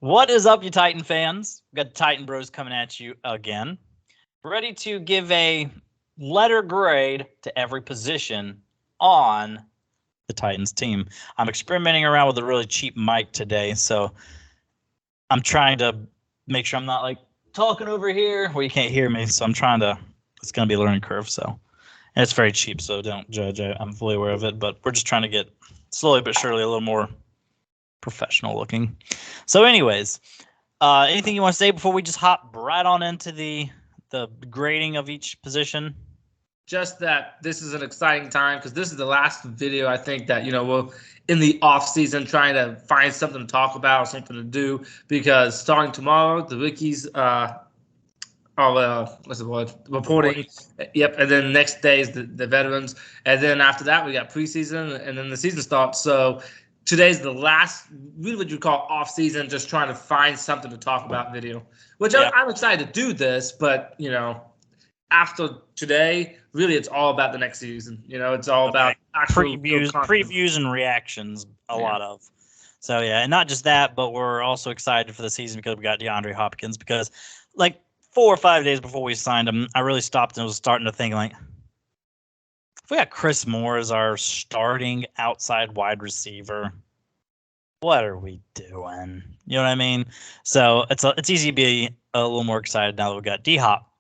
What is up, you Titan fans? We got the Titan Bros coming at you again. Ready to give a letter grade to every position on the Titans team. I'm experimenting around with a really cheap mic today, so I'm trying to make sure I'm not like talking over here where you can't hear me. So it's going to be a learning curve. So, and it's very cheap, so don't judge. I'm fully aware of it, but we're just trying to get slowly but surely a little more professional looking. So, anyways, anything you want to say before we just hop right on into the grading of each position? Just that this is an exciting time because this is the last video I think that we'll in the off season trying to find something to talk about, something to do, because starting tomorrow the rookies what's the word, reporting. Yep. And then next day is the veterans, and then after that we got preseason, and then the season starts. So today's the last, really what you call off season, just trying to find something to talk about video, which I'm excited to do this, but after today, really, it's all about the next season. It's all about actual previews and reactions. A lot of. So yeah, and not just that, but we're also excited for the season because we got DeAndre Hopkins. Because like 4 or 5 days before we signed him, I really stopped and was starting to think like, if we got Chris Moore as our starting outside wide receiver, what are we doing? You know what I mean? So it's easy to be a little more excited now that we got D-Hop.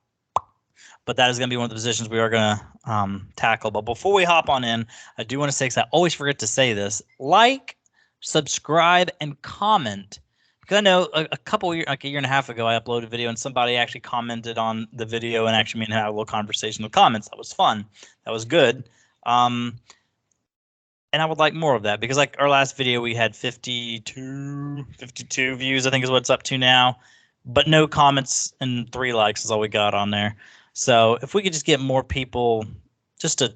But that is going to be one of the positions we are going to tackle. But before we hop on in, I do want to say, because I always forget to say this, like, subscribe, and comment. Because I know like a year and a half ago, I uploaded a video and somebody actually commented on the video and actually had a little conversation in the comments. That was fun. That was good. And I would like more of that, because like our last video, we had 52 views, I think is what it's up to now. But no comments and 3 likes is all we got on there. So if we could just get more people just to,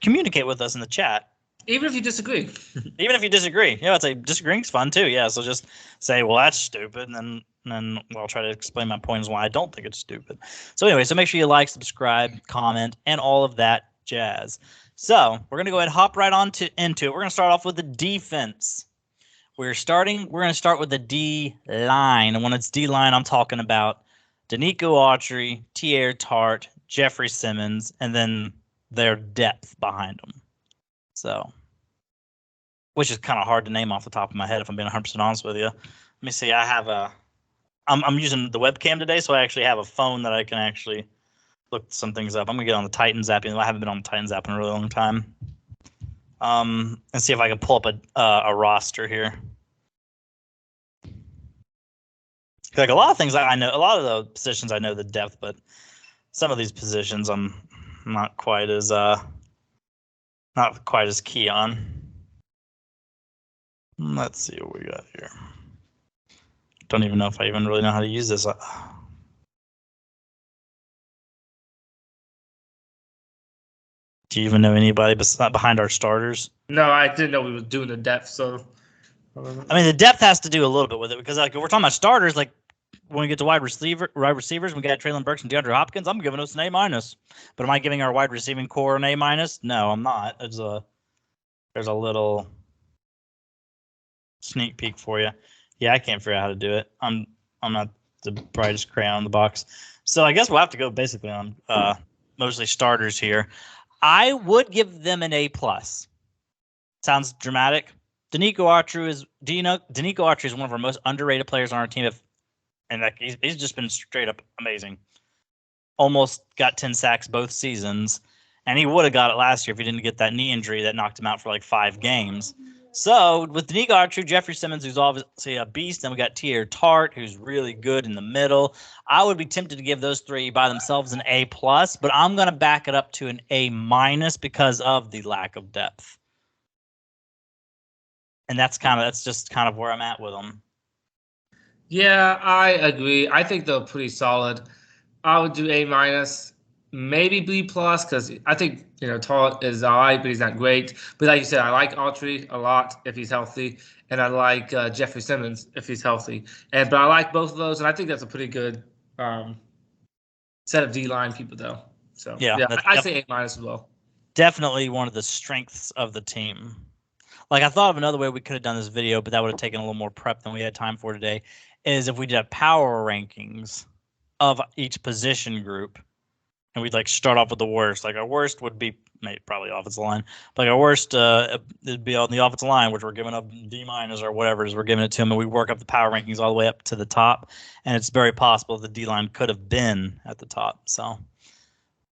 communicate with us in the chat. Even if you disagree. Even if you disagree. Yeah, I'd say disagreeing's fun too. Yeah, so just say, well, that's stupid, and then I'll try to explain my points why I don't think it's stupid. So anyway, so make sure you like, subscribe, comment, and all of that jazz. So we're going to go ahead and hop right into it. We're going to start off with the defense. We're going to start with the D-line. And when it's D-line, I'm talking about Denico Autry, Teair Tart, Jeffrey Simmons, and then their depth behind them. So, which is kind of hard to name off the top of my head, if I'm being 100% honest with you. Let me see. I'm using the webcam today, so I actually have a phone that I can actually look some things up. I'm going to get on the Titans app. I haven't been on the Titans app in a really long time. And see if I can pull up a roster here. Like a lot of things I know, a lot of the positions I know the depth, but some of these positions I'm not quite as key on. Let's see what we got here. Don't even know if I even really know how to use this. Do you even know anybody behind our starters? No, I didn't know we were doing the depth. So, I mean, the depth has to do a little bit with it, because like if we're talking about starters, like when we get to wide receivers, we got Treylon Burks and DeAndre Hopkins. I'm giving us an A-. But am I giving our wide receiving core an A-? No, I'm not. There's a little sneak peek for you. Yeah, I can't figure out how to do it. I'm not the brightest crayon in the box. So I guess we'll have to go basically on mostly starters here. I would give them an A+. Sounds dramatic. Denico Autry is one of our most underrated players on our team. And he's just been straight up amazing. Almost got 10 sacks both seasons. And he would have got it last year if he didn't get that knee injury that knocked him out for like 5 games. So with Denico Autry, Jeffrey Simmons, who's obviously a beast, then we got Teair Tart, who's really good in the middle. I would be tempted to give those 3 by themselves an A+, but I'm going to back it up to an A- because of the lack of depth. And that's just kind of where I'm at with them. Yeah, I agree. I think they're pretty solid. I would do A-, maybe B+, because I think Tart is all right, but he's not great. But like you said, I like Autry a lot if he's healthy, and I like Jeffrey Simmons if he's healthy. But I like both of those, and I think that's a pretty good set of D-line people, though. So yeah, I say A- as well. Definitely one of the strengths of the team. Like I thought of another way we could have done this video, but that would have taken a little more prep than we had time for today. Is if we did a power rankings of each position group, and we'd like start off with the worst. Like our worst would be probably offensive line, but like our worst it'd be on the offensive line, which we're giving up D- or whatever as we're giving it to them, and we work up the power rankings all the way up to the top, and it's very possible the D line could have been at the top. So,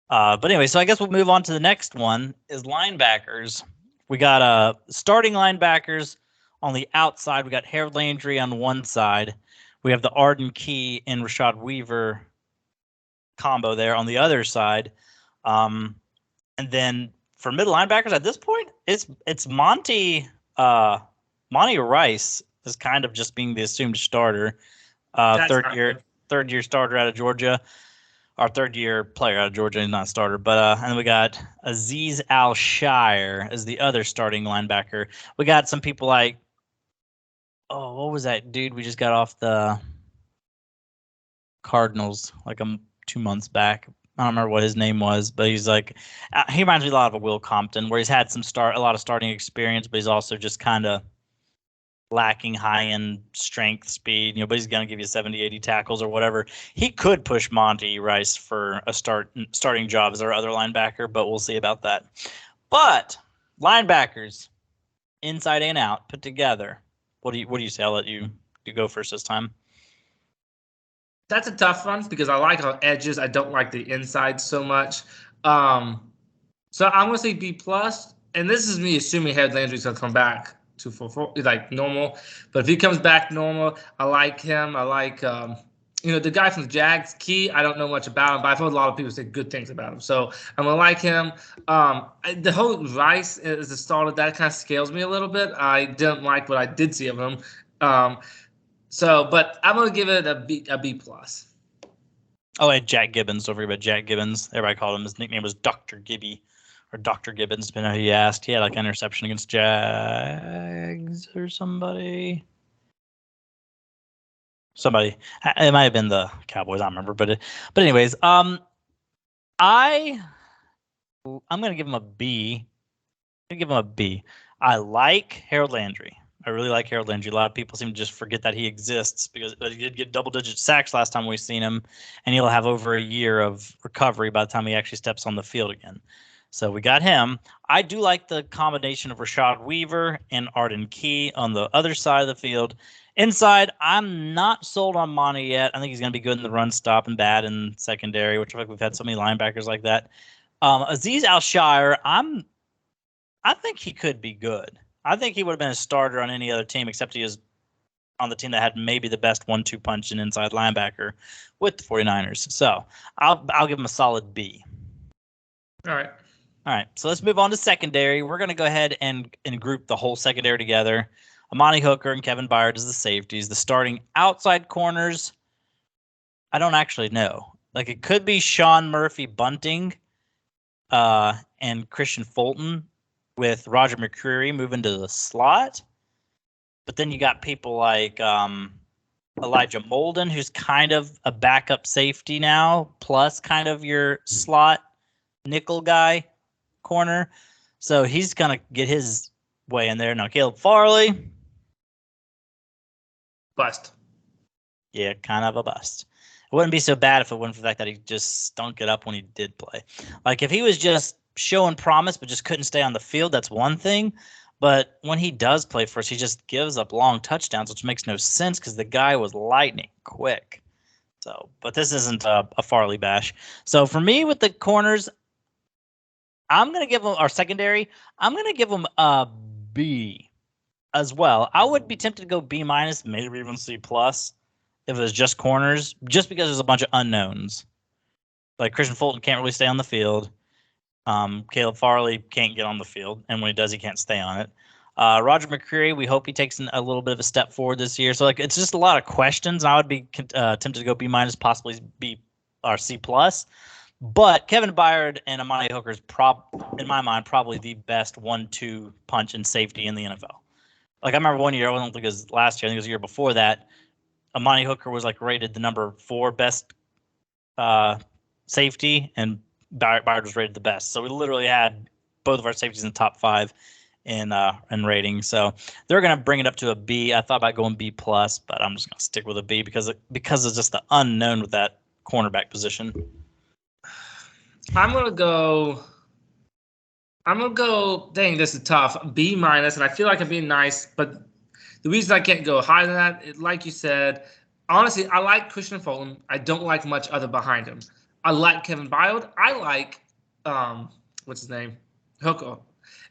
but anyway, so I guess we'll move on to the next one is linebackers. We got starting linebackers on the outside. We got Harold Landry on one side. We have the Arden Key and Rashad Weaver combo there on the other side. And then for middle linebackers at this point, it's Monty Rice is kind of just being the assumed starter. Third year starter out of Georgia. Our third year player out of Georgia, not starter. But and then we got Azeez Al-Shaair as the other starting linebacker. We got some people like, oh, what was that dude we just got off the Cardinals like 2 months back? I don't remember what his name was, but he's like, he reminds me a lot of a Will Compton, where he's had a lot of starting experience, but he's also just kind of lacking high-end strength, speed, but he's going to give you 70, 80 tackles or whatever. He could push Monty Rice for a starting job as our other linebacker, but we'll see about that. But linebackers, inside and out, put together. What do you say? I'll let you go first this time. That's a tough one because I like our edges. I don't like the inside so much. So I'm gonna say B plus, and this is me assuming Harold Landry's gonna come back to like normal. But if he comes back normal, I like him. I like the guy from the Jags, Key. I don't know much about him, but I've heard a lot of people say good things about him. So I'm gonna like him. The whole Rice as a starter, that kind of scales me a little bit. I didn't like what I did see of him. But I'm gonna give it a B plus. Oh, and Jack Gibbens. Don't forget about Jack Gibbens. Everybody called him. His nickname was Dr. Gibby or Dr. Gibbons, depending on who you asked. He had like an interception against Jags or somebody. It might have been the Cowboys. I don't remember, but anyways, I'm gonna give him a B. I'm gonna give him a B. I like Harold Landry. I really like Harold Landry. A lot of people seem to just forget that he exists because he did get double-digit sacks last time we've seen him, and he'll have over a year of recovery by the time he actually steps on the field again. So we got him. I do like the combination of Rashad Weaver and Arden Key on the other side of the field. Inside, I'm not sold on Monty yet. I think he's going to be good in the run stop and bad in secondary, which I think we've had so many linebackers like that. Azeez Al-Shaair, I think he could be good. I think he would have been a starter on any other team except he is on the team that had maybe the best 1-2 punch and inside linebacker with the 49ers. So I'll give him a solid B. All right. So let's move on to secondary. We're going to go ahead and group the whole secondary together. Amani Hooker and Kevin Byard as the safeties. The starting outside corners, I don't actually know. Like it could be Sean Murphy-Bunting and Christian Fulton, with Roger McCreary moving to the slot. But then you got people like Elijah Molden, who's kind of a backup safety now, plus kind of your slot nickel guy corner. So he's going to get his way in there. Now, Caleb Farley. Bust. Yeah, kind of a bust. It wouldn't be so bad if it wasn't for the fact that he just stunk it up when he did play. Like if he was just showing promise but just couldn't stay on the field, that's one thing. But when he does play for us, he just gives up long touchdowns, which makes no sense because the guy was lightning quick. So, but this isn't a Farley bash. So for me with the corners, I'm going to give them our secondary. I'm going to give them a B as well. I would be tempted to go B minus, maybe even C plus if it was just corners, just because there's a bunch of unknowns. Like Christian Fulton can't really stay on the field. Caleb Farley can't get on the field, and when he does, he can't stay on it. Roger McCreary, we hope he takes a little bit of a step forward this year. So like it's just a lot of questions. I would be tempted to go B minus, possibly B or C plus. But Kevin Byard and Amani Hooker is in my mind probably the best 1-2 punch and safety in the NFL. Like I remember one year, I don't think it was last year, I think it was the year before that. Amani Hooker was like rated the number 4 best safety, and Byard was rated the best. So we literally had both of our safeties in the top 5 in rating. So they're going to bring it up to a B. I thought about going B plus, but I'm just going to stick with a B because of just the unknown with that cornerback position. I'm gonna go. Dang, this is tough. B minus, and I feel like I'm being nice, but the reason I can't go higher than that, like you said, honestly, I like Christian Fulton. I don't like much other behind him. I like Kevin Byard. I like what's his name, Hooker.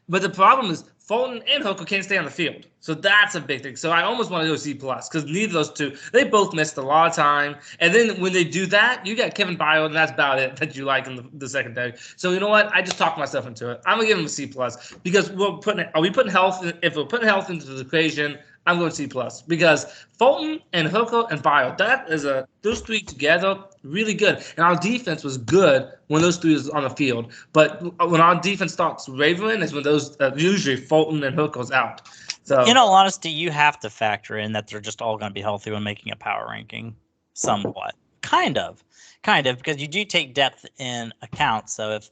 But the problem is Fulton and Hooker can't stay on the field, so that's a big thing. So I almost want to go C plus because neither of those two, they both missed a lot of time. And then when they do that, you got Kevin Byard, and that's about it that you like in the secondary. So you know what? I just talked myself into it. I'm gonna give him a C plus because are we putting health? If we're putting health into the equation, I'm going C plus because Fulton and Hooker and Byard, those three together really good. And our defense was good when those three was on the field. But when our defense starts wavering is when those usually Fulton and Hooker's out. So in all honesty, you have to factor in that they're just all going to be healthy when making a power ranking, somewhat, kind of, because you do take depth in account. So if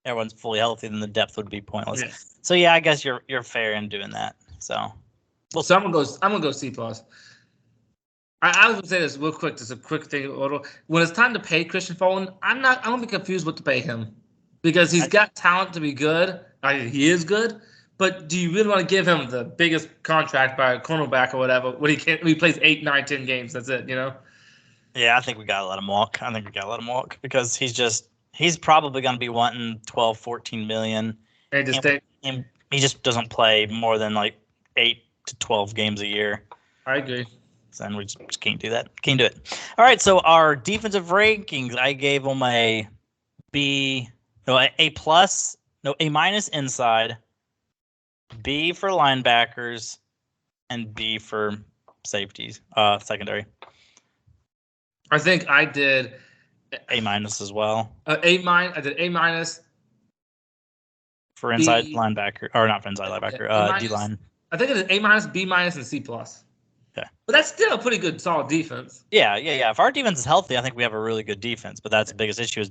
everyone's fully healthy, then the depth would be pointless. Yeah. So yeah, I guess you're fair in doing that. So. Well, so I'm gonna go C plus. I was gonna say this real quick. Just a quick thing. When it's time to pay Christian Fulton, I'm gonna be confused what to pay him because he's got talent to be good. He is good, but do you really want to give him the biggest contract by a cornerback or whatever when he plays 8, 9, 10 games? That's it, you know. Yeah, I think we gotta let him walk. Because he's probably gonna be wanting 12, 14 million. And he just doesn't play more than like 8 to 12 games a year. I agree. So we just can't do that. Can't do it. All right, so our defensive rankings, I gave them A plus, A minus inside, B for linebackers, and B for safeties, secondary. I think I did A minus as well. I did A minus for inside linebacker, or not for inside linebacker, D line. I think it's A minus, B minus, and C plus. Okay. But that's still a pretty good, solid defense. Yeah. If our defense is healthy, I think we have a really good defense. But that's the biggest issue is,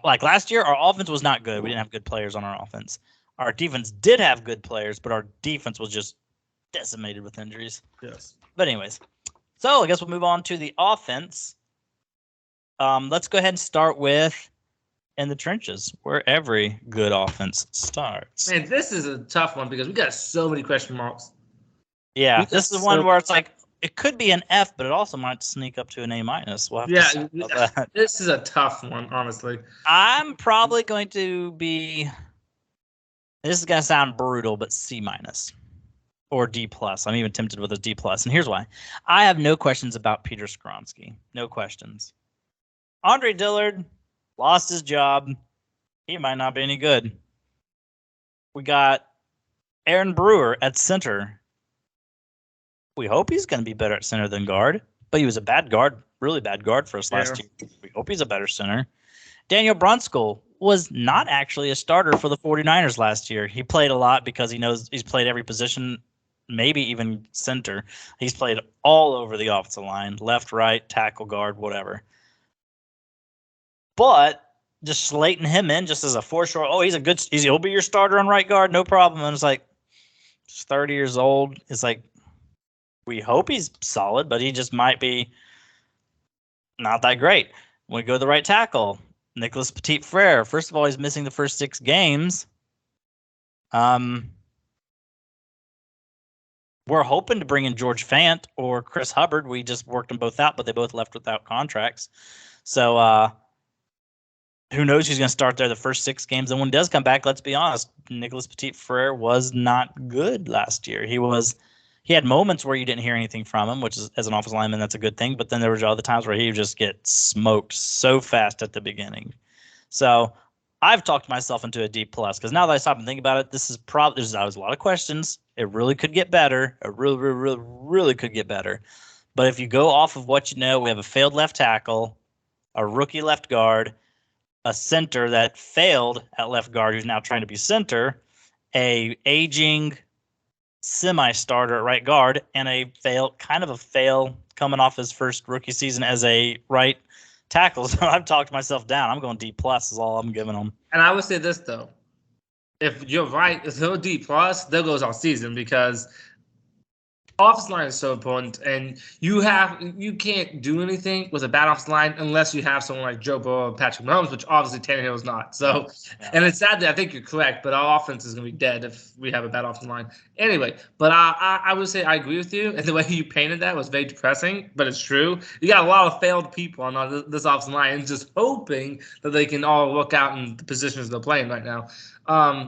like last year, our offense was not good. We didn't have good players on our offense. Our defense did have good players, but our defense was just decimated with injuries. Yes. But anyways, so I guess we'll move on to the offense. Let's go ahead and start with in the trenches, where every good offense starts. Man, this is a tough one because we got so many question marks. Yeah, this is one where it's like it could be an F, but it also might sneak up to an A minus. We'll have to see about that. This is a tough one, honestly. I'm probably going to be. This is gonna sound brutal, but C minus or D plus. I'm even tempted with a D plus, and here's why: I have no questions about Peter Skoronski. No questions. Andre Dillard lost his job. He might not be any good. We got Aaron Brewer at center. We hope he's going to be better at center than guard, but he was a bad guard, really bad guard for us last year. We hope he's a better center. Daniel Brunskill was not actually a starter for the 49ers last year. He played a lot because he knows he's played every position, maybe even center. He's played all over the offensive line, left, right, tackle, guard, whatever. But just slating him in just as a foreshore, he'll be your starter on right guard, no problem. And it's like, he's 30 years old. It's like, we hope he's solid, but he just might be not that great. When we go to the right tackle, Nicholas Petit-Frere. First of all, he's missing the first 6 games. We're hoping to bring in George Fant or Chris Hubbard. We just worked them both out, but they both left without contracts. So who knows who's going to start there the first 6 games. And when he does come back, let's be honest, Nicholas Petit-Frere was not good last year. He had moments where you didn't hear anything from him, which is, as an offensive lineman, that's a good thing. But then there were other times where he would just get smoked so fast at the beginning. So I've talked myself into a D plus because now that I stop and think about it, there's a lot of questions. It really could get better. It really, really, really, really could get better. But if you go off of what you know, we have a failed left tackle, a rookie left guard, a center that failed at left guard who's now trying to be center, a aging semi-starter at right guard, and a fail coming off his first rookie season as a right tackle. So I've talked myself down. I'm going D plus is all I'm giving them. And I would say this though, if you're right, if they're D plus, there goes our season because offensive line is so important, and you can't do anything with a bad offensive line unless you have someone like Joe Burrow or Patrick Mahomes, which obviously Tannehill is not. So, Yeah. and it's sadly, I think you're correct, but our offense is going to be dead if we have a bad offensive line. Anyway, but I would say I agree with you, and the way you painted that was very depressing, but it's true. You got a lot of failed people on this offensive line, and just hoping that they can all work out in the positions they're playing right now.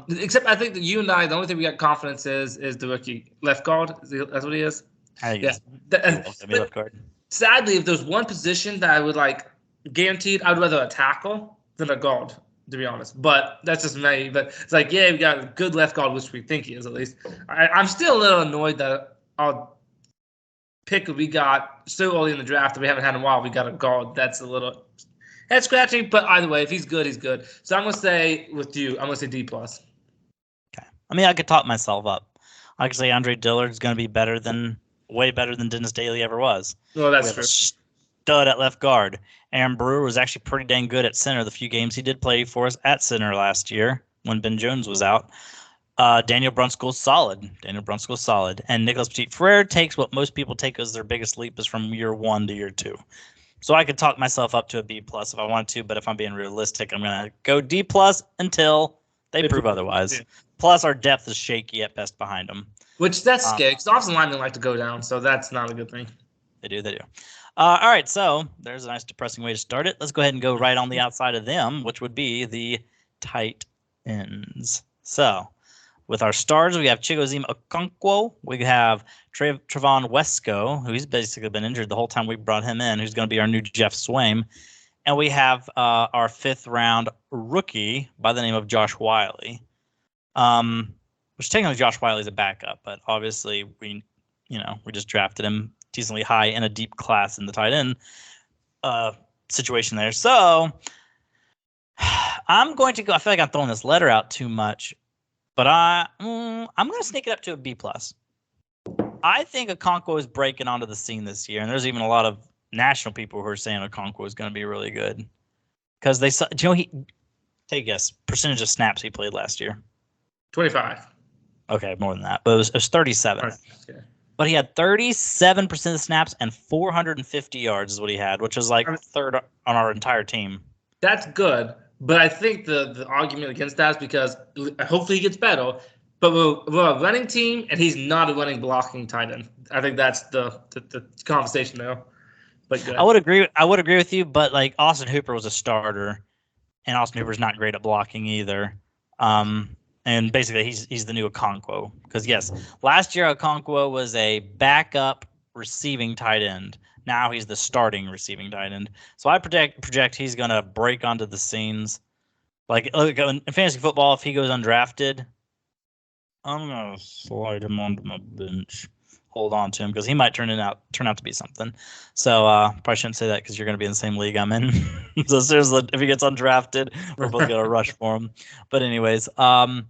Except I think that you and I, the only thing we got confidence is the rookie left guard. That's what he is. I think Yeah. it's left guard. Sadly, if there's one position that I would like guaranteed, I'd rather a tackle than a guard, to be honest. But that's just me. But it's like, yeah, we got a good left guard, which we think he is at least. I'm still a little annoyed that our pick we got so early in the draft that we haven't had in a while. We got a guard. That's a little head scratching. But either way, if he's good, he's good. So I'm gonna say with you, I'm gonna say D plus. Okay. I mean, I could talk myself up. I could say Andre Dillard's going to be way better than Dennis Daly ever was. Well, that's true. Stud at left guard. Aaron Brewer was actually pretty dang good at center the few games he did play for us at center last year when Ben Jones was out. Daniel Brunskill's solid. And Nicholas Petit-Frere takes what most people take as their biggest leap is from year 1 to year 2. So I could talk myself up to a B plus if I wanted to, but if I'm being realistic, I'm going to go D plus until they prove otherwise. Yeah. Plus, our depth is shaky at best behind them. Which that's scary because offensive linemen like to go down, so that's not a good thing. They do. All right, so there's a nice depressing way to start it. Let's go ahead and go right on the outside of them, which would be the tight ends. So with our stars, we have Chigoziem Okonkwo. We have Trevon Wesco, who's basically been injured the whole time we brought him in, who's going to be our new Jeff Swaim. And we have our 5th-round rookie by the name of Josh Wiley. Which technically Josh Wiley is a backup, but obviously we just drafted him decently high in a deep class in the tight end situation there. So I'm going to go. I feel like I'm throwing this letter out too much, but I'm going to sneak it up to a B plus. I think Okonkwo is breaking onto the scene this year, and there's even a lot of national people who are saying Okonkwo is going to be really good because they saw. Take a guess percentage of snaps he played last year. 25. Okay, more than that, but it was 37. Okay. But he had 37% of the snaps and 450 yards is what he had, which is like 3rd on our entire team. That's good, but I think the argument against that is because hopefully he gets better, but we're a running team and he's not a running blocking tight end. I think that's the conversation there. But good. I would agree with you, but like Austin Hooper was a starter, and Austin Hooper's not great at blocking either. And basically, he's the new Okonkwo. Because, yes, last year Okonkwo was a backup receiving tight end. Now he's the starting receiving tight end. So I project he's going to break onto the scenes. Like in fantasy football, if he goes undrafted, I'm going to slide him onto my bench. Hold on to him because he might turn out to be something. So probably shouldn't say that because you're going to be in the same league I'm in. So seriously, if he gets undrafted, we're both going to rush for him. But anyways, Trevon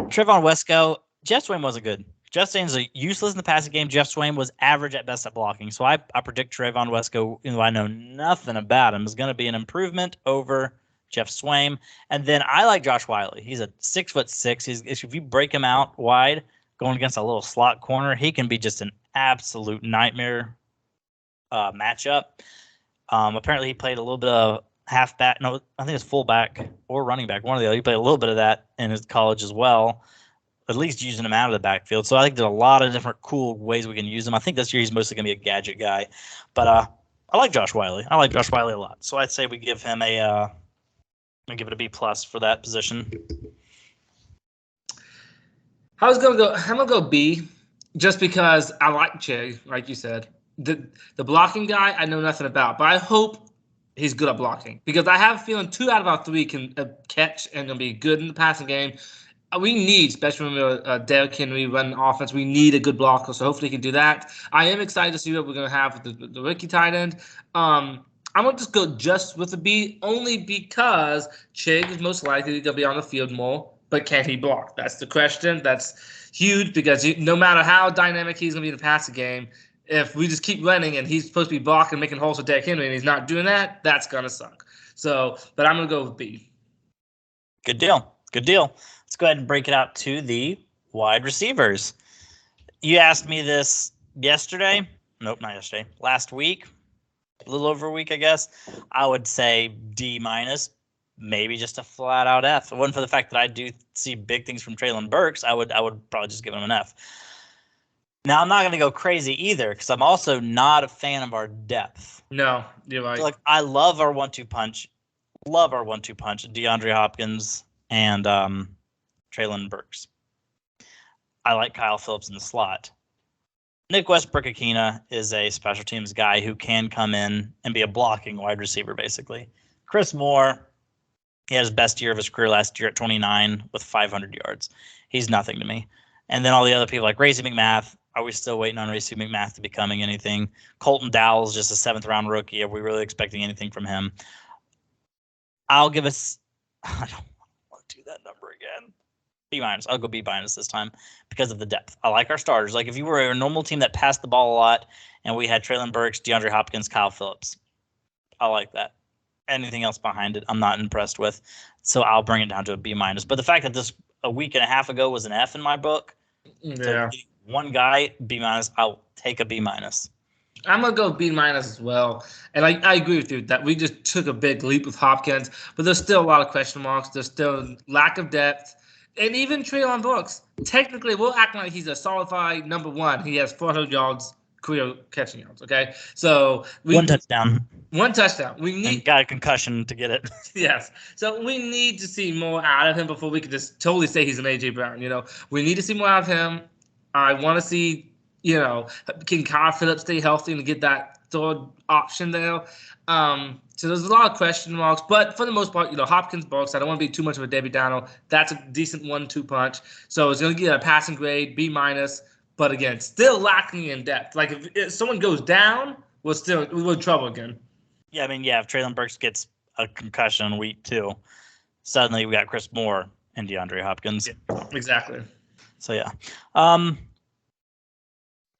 Wesco, Jeff Swaim wasn't good. Jeff Swaim's useless in the passing game. Jeff Swaim was average at best at blocking. So I predict Trevon Wesco, even though I know nothing about him, is going to be an improvement over Jeff Swaim. And then I like Josh Wiley. He's a 6'6". If you break him out wide, going against a little slot corner, he can be just an absolute nightmare matchup. Apparently, he played a little bit of halfback. No, I think it's fullback or running back. One of the other. He played a little bit of that in his college as well, at least using him out of the backfield. So I think there's a lot of different cool ways we can use him. I think this year he's mostly going to be a gadget guy. But I like Josh Wiley. I like Josh Wiley a lot. So I'd say we give him we give it a B plus for that position. I'm gonna go B, just because I like Chig, like you said. The blocking guy I know nothing about, but I hope he's good at blocking because I have a feeling 2 out of our 3 can catch and gonna be good in the passing game. We need, especially when we're Derrick Henry running offense, we need a good blocker. So hopefully he can do that. I am excited to see what we're gonna have with the rookie tight end. I'm gonna just go with a B, only because Chig is most likely gonna be on the field more. But can he block? That's the question. That's huge because no matter how dynamic he's going to be in the passing game, if we just keep running and he's supposed to be blocking, making holes for Derrick Henry, and he's not doing that, that's going to suck. So, but I'm going to go with B. Good deal. Good deal. Let's go ahead and break it out to the wide receivers. You asked me this yesterday. Nope, not yesterday. Last week. A little over a week, I guess. I would say D-, maybe just a flat out F. If it wasn't for the fact that I do see big things from Treylon Burks, I would probably just give him an F. Now, I'm not going to go crazy either because I'm also not a fan of our depth. No, you're right. So, like, I love our 1-2 punch. DeAndre Hopkins and Treylon Burks. I like Kyle Phillips in the slot. Nick Westbrook-Ikhine is a special teams guy who can come in and be a blocking wide receiver, basically. Chris Moore, he had his best year of his career last year at 29 with 500 yards. He's nothing to me. And then all the other people like Racey McMath. Are we still waiting on Racey McMath to becoming anything? Colton Dowell's just a 7th-round rookie. Are we really expecting anything from him? I'll give us – I don't want to do that number again. B-. I'll go B- this time because of the depth. I like our starters. Like, if you were a normal team that passed the ball a lot and we had Treylon Burks, DeAndre Hopkins, Kyle Phillips, I like that. Anything else behind it, I'm not impressed with. So I'll bring it down to a B-. But the fact that this a week and a half ago was an F in my book, yeah. One guy, B-, I'll take a B-. I'm going to go B- as well. And I agree with you that we just took a big leap with Hopkins, but there's still a lot of question marks. There's still lack of depth. And even Treylon Burks, technically, we'll act like he's a solidified number one. He has 400 yards, career catching yards, okay? So one touchdown. One touchdown. We need and got a concussion to get it. Yes. So we need to see more out of him before we can just totally say he's an A.J. Brown, We need to see more out of him. I want to see, can Kyle Phillips stay healthy and get that third option there? So there's a lot of question marks, but for the most part, Hopkins, Burks, I don't want to be too much of a Debbie Downer. That's a decent 1-2 punch. So it's going to get a passing grade, B-, but again, still lacking in depth. Like if someone goes down, we're in trouble again. Yeah, if Treylon Burks gets a concussion in week 2, suddenly we got Chris Moore and DeAndre Hopkins. Yeah, exactly. So yeah. All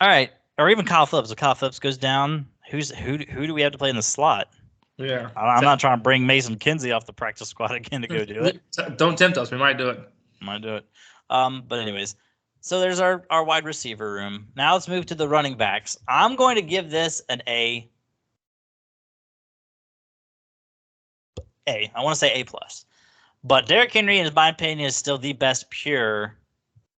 right. Or even Kyle Phillips. If Kyle Phillips goes down, who do we have to play in the slot? Yeah. I'm not trying to bring Mason Kinsey off the practice squad again to go do it. Don't tempt us. We might do it. But anyways, so there's our wide receiver room. Now let's move to the running backs. I'm going to give this an A. I want to say A+. But Derrick Henry, in my opinion, is still the best pure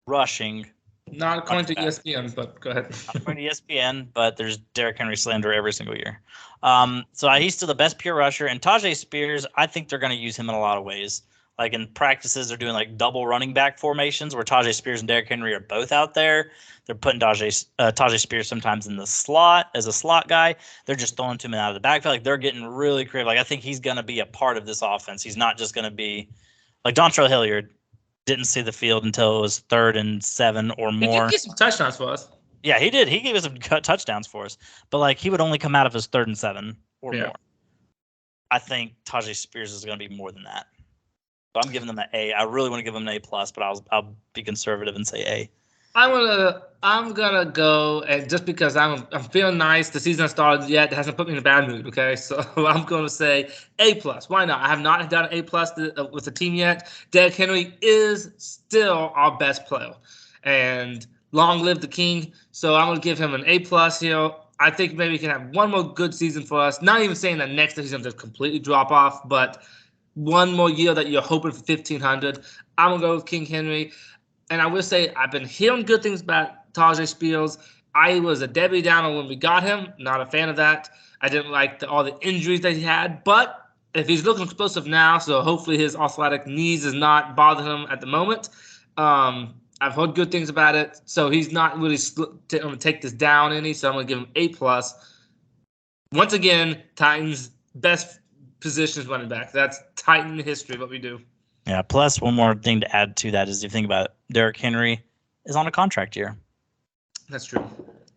rushing. Not according to ESPN, but go ahead. Not according to ESPN, but there's Derrick Henry slander every single year. So he's still the best pure rusher. And Tyjae Spears, I think they're going to use him in a lot of ways. Like in practices, they're doing like double running back formations where Tyjae Spears and Derrick Henry are both out there. They're putting Tyjae Spears sometimes in the slot as a slot guy. They're just throwing to him out of the backfield. Like they're getting really creative. Like I think he's going to be a part of this offense. He's not just going to be like Dontrell Hilliard didn't see the field until it was 3rd and 7 or more. He did get some touchdowns for us. Yeah, he did. He gave us some touchdowns for us. But like he would only come out of his 3rd and 7 or more. I think Tyjae Spears is going to be more than that. So I'm giving them an A. I really want to give them an A+, but I'll be conservative and say A. I'm gonna go, and just because I'm feeling nice, the season hasn't started yet. It hasn't put me in a bad mood. Okay, so I'm gonna say A+. Why not? I have not done an A+ with the team yet. Derrick Henry is still our best player, and long live the king. So I'm gonna give him an A+ here. I think maybe he can have one more good season for us. Not even saying that next season just completely drop off, but one more year that you're hoping for 1,500. I'm gonna go with King Henry. And I will say I've been hearing good things about Tyjae Spears. I was a Debbie Downer when we got him. Not a fan of that. I didn't like all the injuries that he had. But if he's looking explosive now, so hopefully his athletic knees is not bothering him at the moment. I've heard good things about it. So he's not really going to take this down any. So I'm going to give him A+. Once again, Titans' best positions running back. That's Titan history, what we do. Yeah, plus one more thing to add to that is if you think about it, Derrick Henry is on a contract year. That's true.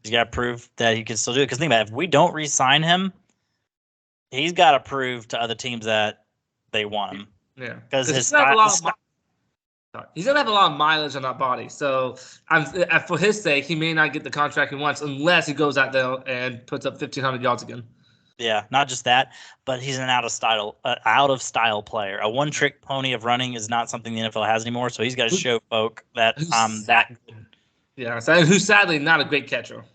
He's got to prove that he can still do it. Because think about it, if we don't re-sign him, he's got to prove to other teams that they want him. Yeah. Because he's going to have a lot of mileage on that body. So for his sake, he may not get the contract he wants unless he goes out there and puts up 1,500 yards again. Yeah, not just that, but he's an out of style player. A one trick pony of running is not something the NFL has anymore. So he's got to show folk that Who's that good. Yeah, so who's sadly not a great catcher.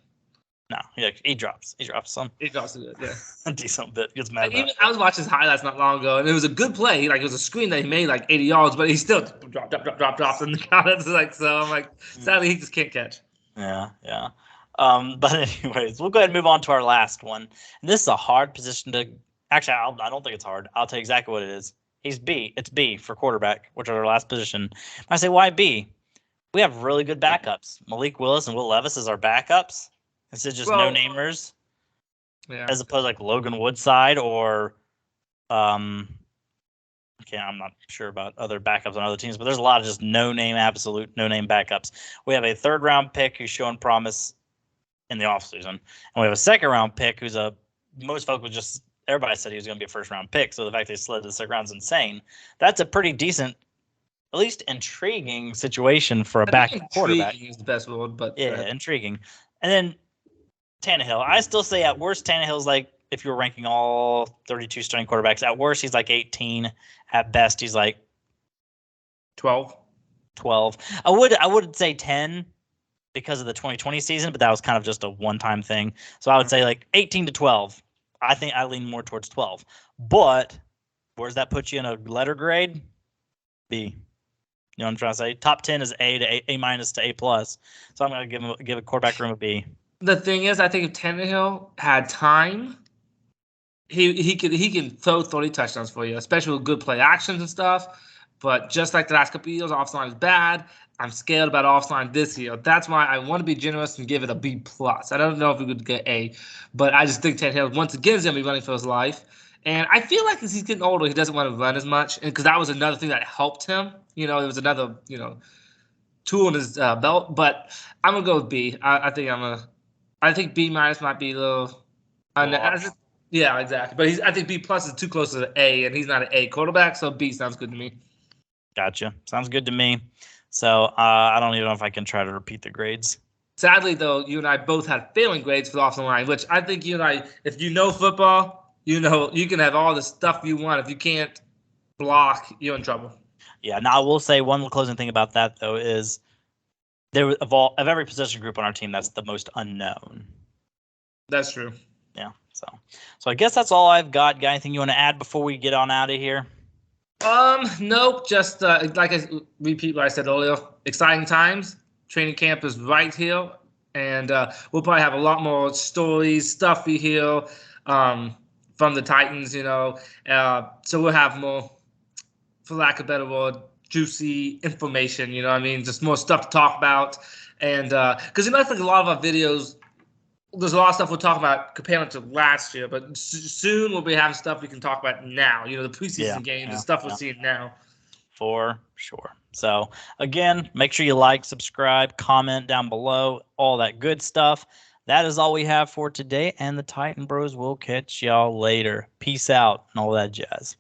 No, he drops some He's also good, yeah. a decent bit. Gets mad Like, about even it. I was watching his highlights not long ago, and it was a good play. Like it was a screen that he made like 80 yards, but he still dropped, and it's like so. I'm like, sadly, he just can't catch. Yeah, yeah. But anyways, we'll go ahead and move on to our last one. And this is a hard position to. Actually, I don't think it's hard. I'll tell you exactly what it is. He's B. It's B for quarterback, which is our last position. I say, why B? We have really good backups. Malik Willis and Will Levis is our backups. Instead of just no namers, Yeah. as opposed to like Logan Woodside or, okay, I'm not sure about other backups on other teams, but there's a lot of just absolute no name backups. We have a 3rd round pick who's showing promise in the offseason, and we have a 2nd round pick who's most folks would just. Everybody said he was going to be a 1st round pick, so the fact they slid to the 2nd round is insane. That's a pretty decent, at least intriguing situation for a backup quarterback. Intriguing is the best word, but yeah, intriguing. And then Tannehill. I still say at worst, Tannehill's like, if you're ranking all 32 starting quarterbacks, at worst he's like 18. At best he's like 12. I would say 10 because of the 2020 season, but that was kind of just a one-time thing. So I would say like 18 to 12. I think I lean more towards 12. But where does that put you in a letter grade? B. You know what I'm trying to say? Top 10 is A to A minus to A plus. So I'm going to give a quarterback room a B. The thing is, I think if Tannehill had time, he can throw 30 touchdowns for you, especially with good play actions and stuff. But just like the last couple of years, offline is bad. I'm scared about offline this year. That's why I want to be generous and give it a B plus. I don't know if we could get A, but I just think Tannehill once again is gonna be running for his life. And I feel like as he's getting older, he doesn't want to run as much, and because that was another thing that helped him. It was another tool in his belt. But I'm gonna go with B. I think B minus might be a little. Yeah, exactly. But I think B plus is too close to the A, and he's not an A quarterback, so B sounds good to me. Gotcha. Sounds good to me. So I don't even know if I can try to repeat the grades. Sadly, though, you and I both had failing grades for offensive line, which I think you and I, if you know football, you can have all the stuff you want. If you can't block, you're in trouble. Yeah. Now I will say one closing thing about that though is of every position group on our team, that's the most unknown. That's true. Yeah. So I guess that's all I've got. Got anything you want to add before we get on out of here? Nope. Just like I repeat what I said earlier. Exciting times. Training camp is right here, and we'll probably have a lot more stories, stuff we hear from the Titans. So we'll have more, for lack of a better word, juicy information. You know what I mean? Just more stuff to talk about, and because I think a lot of our videos. There's a lot of stuff we'll talk about comparing to last year, but soon we'll be having stuff we can talk about now. The preseason games and stuff we're seeing now. For sure. So, again, make sure you like, subscribe, comment down below, all that good stuff. That is all we have for today, and the Titan Bros will catch y'all later. Peace out and all that jazz.